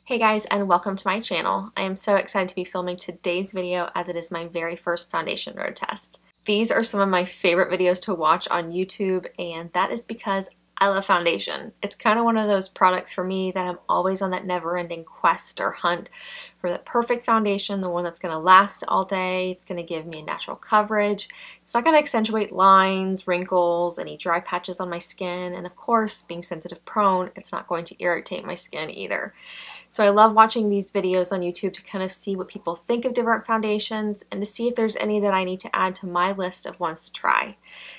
Hey guys, and welcome to my channel. I am so excited to be filming today's video as it is my very first foundation road test. These are some of my favorite videos to watch on YouTube, and that is because I love foundation. It's kind of one of those products for me that I'm always on that never-ending quest or hunt for the perfect foundation, the one that's going to last all day. It's going to give me natural coverage. It's not going to accentuate lines, wrinkles, any dry patches on my skin, and of course, being sensitive prone, it's not going to irritate my skin either. So I love watching these videos on YouTube to kind of see what people think of different foundations and to see if there's any that I need to add to my list of ones to try.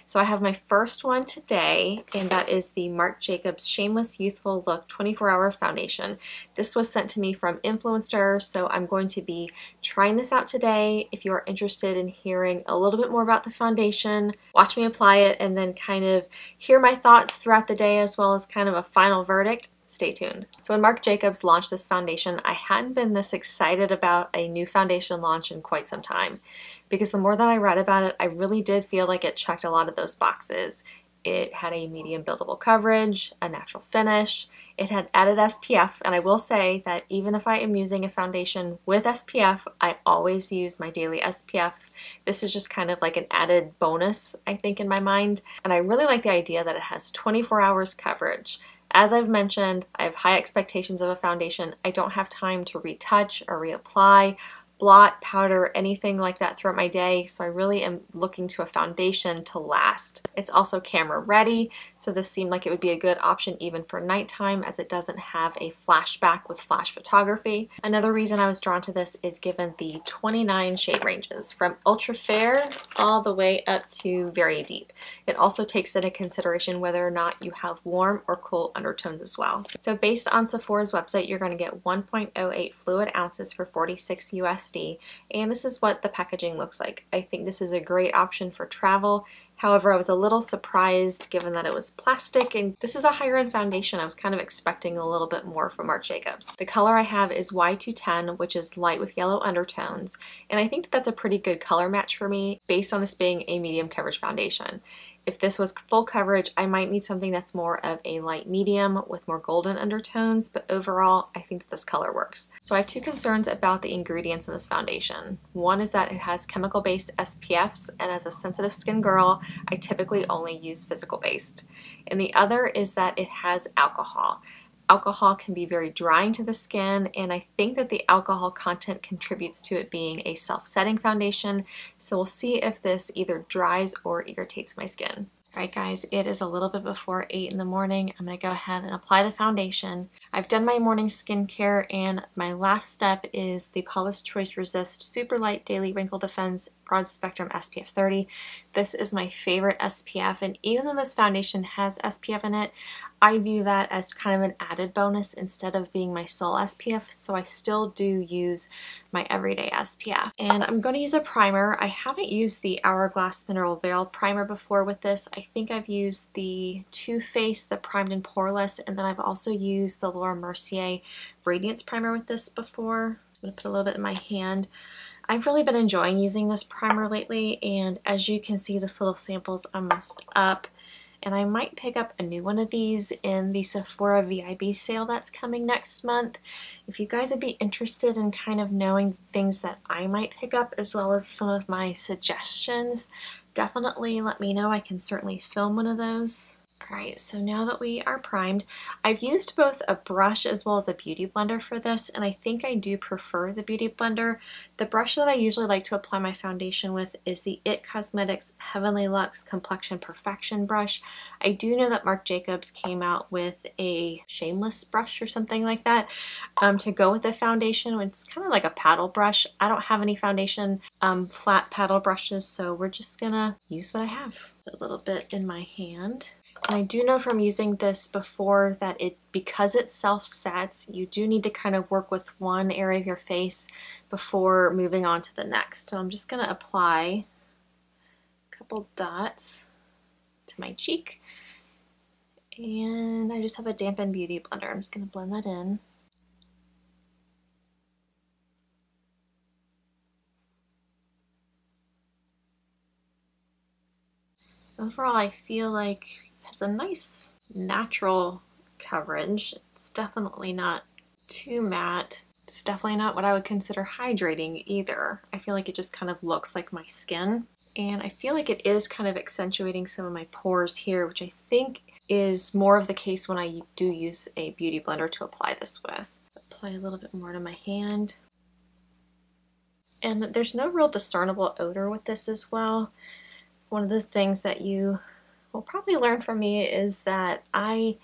So I have my first one today, and that is the Marc Jacobs Shameless Youthful-Look 24-Hour Foundation. This was sent to me from Influenster, so I'm going to be trying this out today. If you are interested in hearing a little bit more about the foundation, watch me apply it and then kind of hear my thoughts throughout the day as well as kind of a final verdict. Stay tuned. So when Marc Jacobs launched this foundation, I hadn't been this excited about a new foundation launch in quite some time, because the more that I read about it, I really did feel like it checked a lot of those boxes. It had a medium buildable coverage, a natural finish, it had added SPF, and I will say that even if I am using a foundation with SPF, I always use my daily SPF. This is just kind of like an added bonus, I think, in my mind, and I really like the idea that it has 24 hours coverage. As I've mentioned, I have high expectations of a foundation. I don't have time to retouch or reapply, blot, powder, anything like that throughout my day, so I really am looking to a foundation to last. It's also camera ready, so this seemed like it would be a good option even for nighttime as it doesn't have a flashback with flash photography. Another reason I was drawn to this is given the 29 shade ranges, from ultra fair all the way up to very deep. It also takes into consideration whether or not you have warm or cool undertones as well. So based on Sephora's website, you're going to get 1.08 fluid ounces for $46 US. And this is what the packaging looks like. I think this is a great option for travel. However, I was a little surprised given that it was plastic, and this is a higher end foundation. I was kind of expecting a little bit more from Marc Jacobs. The color I have is Y210, which is light with yellow undertones, and I think that that's a pretty good color match for me based on this being a medium coverage foundation. If this was full coverage, I might need something that's more of a light medium with more golden undertones, but overall, I think that this color works. So I have two concerns about the ingredients in this foundation. One is that it has chemical-based SPFs, and as a sensitive skin girl, I typically only use physical-based. And the other is that it has alcohol. Alcohol can be very drying to the skin, and I think that the alcohol content contributes to it being a self-setting foundation, so we'll see if this either dries or irritates my skin. Alright guys, it is a little bit before 8 in the morning. I'm going to go ahead and apply the foundation. I've done my morning skincare, and my last step is the Paula's Choice Resist Super Light Daily Wrinkle Defense Broad Spectrum SPF 30. This is my favorite SPF, and even though this foundation has SPF in it, I view that as kind of an added bonus instead of being my sole SPF, so I still do use my everyday SPF. And I'm going to use a primer. I haven't used the Hourglass Mineral Veil primer before with this. I think I've used the Too Faced, the Primed and Poreless, and then I've also used the Laura Mercier Radiance primer with this before. I'm going to put a little bit in my hand. I've really been enjoying using this primer lately, and as you can see, this little sample's almost up. And I might pick up a new one of these in the Sephora VIB sale that's coming next month. If you guys would be interested in kind of knowing things that I might pick up as well as some of my suggestions, definitely let me know. I can certainly film one of those. Alright, so now that we are primed, I've used both a brush as well as a beauty blender for this, and I think I do prefer the beauty blender. The brush that I usually like to apply my foundation with is the IT Cosmetics Heavenly Luxe Complexion Perfection brush. I do know that Marc Jacobs came out with a shameless brush or something like that to go with the foundation. It's kind of like a paddle brush. I don't have any foundation flat paddle brushes, so we're just gonna use what I have. A little bit in my hand. And I do know from using this before that because it self-sets, you do need to kind of work with one area of your face before moving on to the next. So I'm just going to apply a couple dots to my cheek. And I just have a dampened beauty blender. I'm just going to blend that in. Overall, I feel like it has a nice natural coverage. It's definitely not too matte. It's definitely not what I would consider hydrating either. I feel like it just kind of looks like my skin. And I feel like it is kind of accentuating some of my pores here, which I think is more of the case when I do use a beauty blender to apply this with. Apply a little bit more to my hand. And there's no real discernible odor with this as well. One of the things that you will probably learn from me is that I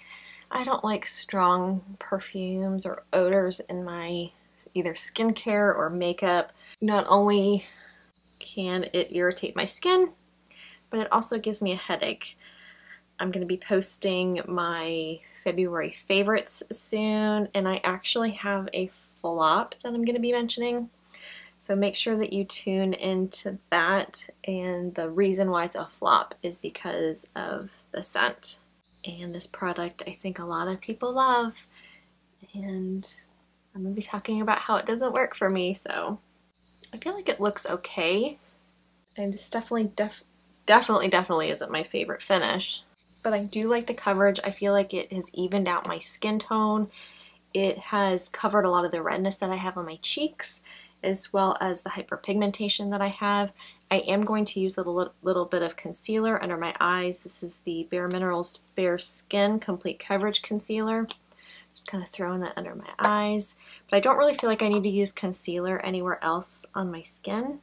don't like strong perfumes or odors in my either skincare or makeup. Not only can it irritate my skin, but it also gives me a headache. I'm going to be posting my February favorites soon, and I actually have a flop that I'm going to be mentioning. So make sure that you tune into that, and the reason why it's a flop is because of the scent. And this product I think a lot of people love, and I'm going to be talking about how it doesn't work for me, so I feel like it looks okay. And this definitely isn't my favorite finish, but I do like the coverage. I feel like it has evened out my skin tone. It has covered a lot of the redness that I have on my cheeks, as well as the hyperpigmentation that I have. I am going to use a little bit of concealer under my eyes. This is the Bare Minerals BareSkin Complete Coverage Concealer. Just kind of throwing that under my eyes. But I don't really feel like I need to use concealer anywhere else on my skin.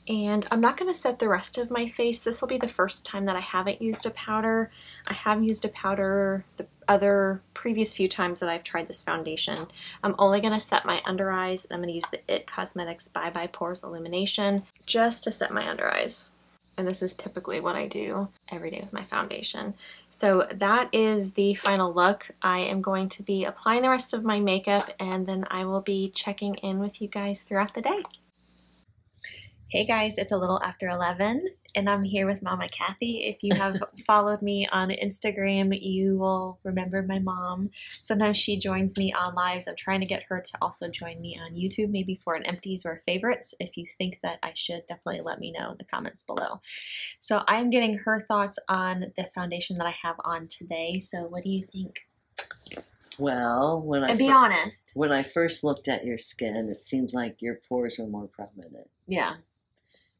And I'm not going to set the rest of my face. This will be the first time that I haven't used a powder. I have used a powder the other previous few times that I've tried this foundation. I'm only going to set my under eyes. I'm going to use the IT Cosmetics Bye Bye Pores Illumination just to set my under eyes. And this is typically what I do every day with my foundation. So that is the final look. I am going to be applying the rest of my makeup, and then I will be checking in with you guys throughout the day. Hey guys, it's a little after 11 and I'm here with Mama Kathy. If you have followed me on Instagram, you will remember my mom. Sometimes she joins me on lives. I'm trying to get her to also join me on YouTube, maybe for an empties or favorites. If you think that I should, definitely let me know in the comments below. So I'm getting her thoughts on the foundation that I have on today. So what do you think? Well, be honest. When I first looked at your skin, it seems like your pores were more prominent. Yeah.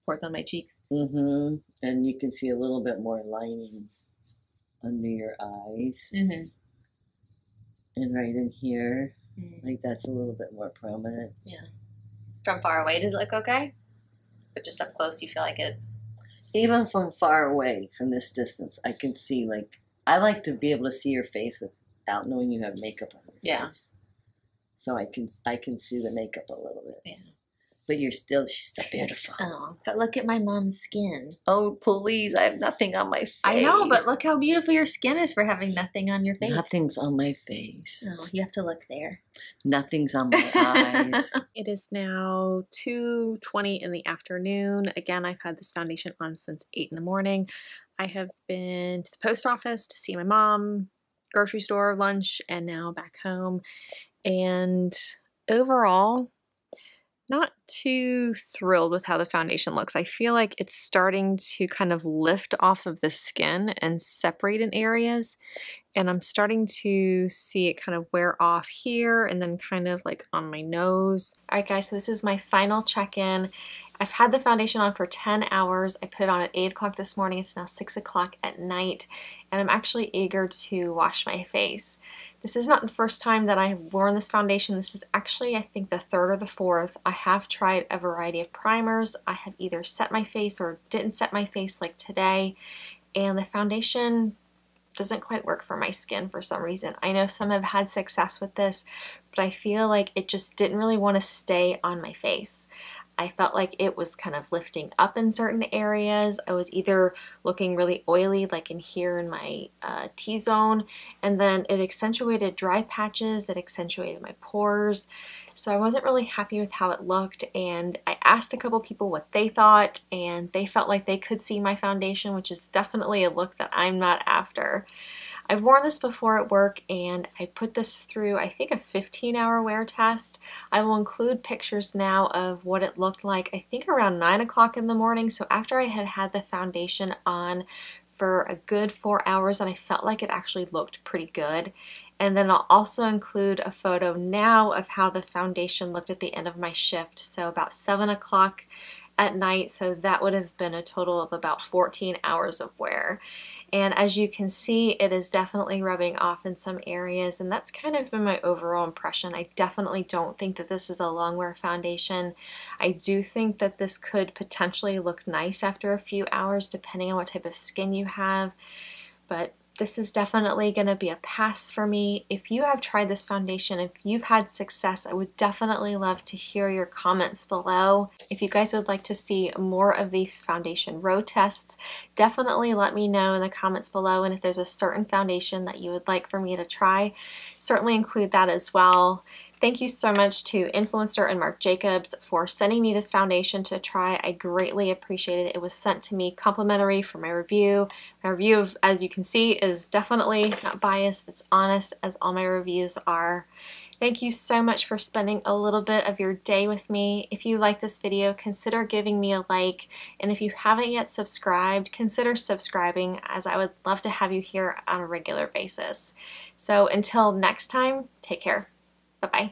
Pores on my cheeks. Mm-hmm. And you can see a little bit more lining under your eyes. Mm-hmm. And right in here, like that's a little bit more prominent. Yeah. From far away, does it look okay? But just up close, you feel like it? Even from far away, from this distance, I can see, like, I like to be able to see your face without knowing you have makeup on your face. So I can see the makeup a little bit. Yeah. But she's still beautiful. Oh, but look at my mom's skin. Oh, please, I have nothing on my face. I know, but look how beautiful your skin is for having nothing on your face. Nothing's on my face. Oh, you have to look there. Nothing's on my eyes. It is now 2:20 in the afternoon. Again, I've had this foundation on since 8 in the morning. I have been to the post office to see my mom, grocery store, lunch, and now back home. And overall, not too thrilled with how the foundation looks. I feel like it's starting to kind of lift off of the skin and separate in areas. And I'm starting to see it kind of wear off here and then kind of like on my nose. All right, guys, so this is my final check-in. I've had the foundation on for 10 hours. I put it on at 8 o'clock this morning. It's now 6 o'clock at night, and I'm actually eager to wash my face. This is not the first time that I have worn this foundation. This is actually, I think, the third or the fourth. I have tried a variety of primers. I have either set my face or didn't set my face like today, and the foundation doesn't quite work for my skin for some reason. I know some have had success with this, but I feel like it just didn't really want to stay on my face. I felt like it was kind of lifting up in certain areas. I was either looking really oily, like in here in my T-zone, and then it accentuated dry patches, it accentuated my pores. So I wasn't really happy with how it looked, and I asked a couple people what they thought, and they felt like they could see my foundation, which is definitely a look that I'm not after. I've worn this before at work, and I put this through, I think, a 15-hour wear test. I will include pictures now of what it looked like, I think around 9 o'clock in the morning. So after I had had the foundation on for a good 4 hours and I felt like it actually looked pretty good. And then I'll also include a photo now of how the foundation looked at the end of my shift, so about 7 o'clock at night, so that would have been a total of about 14 hours of wear. And as you can see, it is definitely rubbing off in some areas, and that's kind of been my overall impression. I definitely don't think that this is a long wear foundation. I do think that this could potentially look nice after a few hours depending on what type of skin you have, but this is definitely going to be a pass for me. If you have tried this foundation, if you've had success, I would definitely love to hear your comments below. If you guys would like to see more of these foundation road tests, definitely let me know in the comments below. And if there's a certain foundation that you would like for me to try, certainly include that as well. Thank you so much to Influenster and Marc Jacobs for sending me this foundation to try. I greatly appreciate it. It was sent to me complimentary for my review. My review, as you can see, is definitely not biased. It's honest, as all my reviews are. Thank you so much for spending a little bit of your day with me. If you like this video, consider giving me a like. And if you haven't yet subscribed, consider subscribing, as I would love to have you here on a regular basis. So until next time, take care. Bye-bye.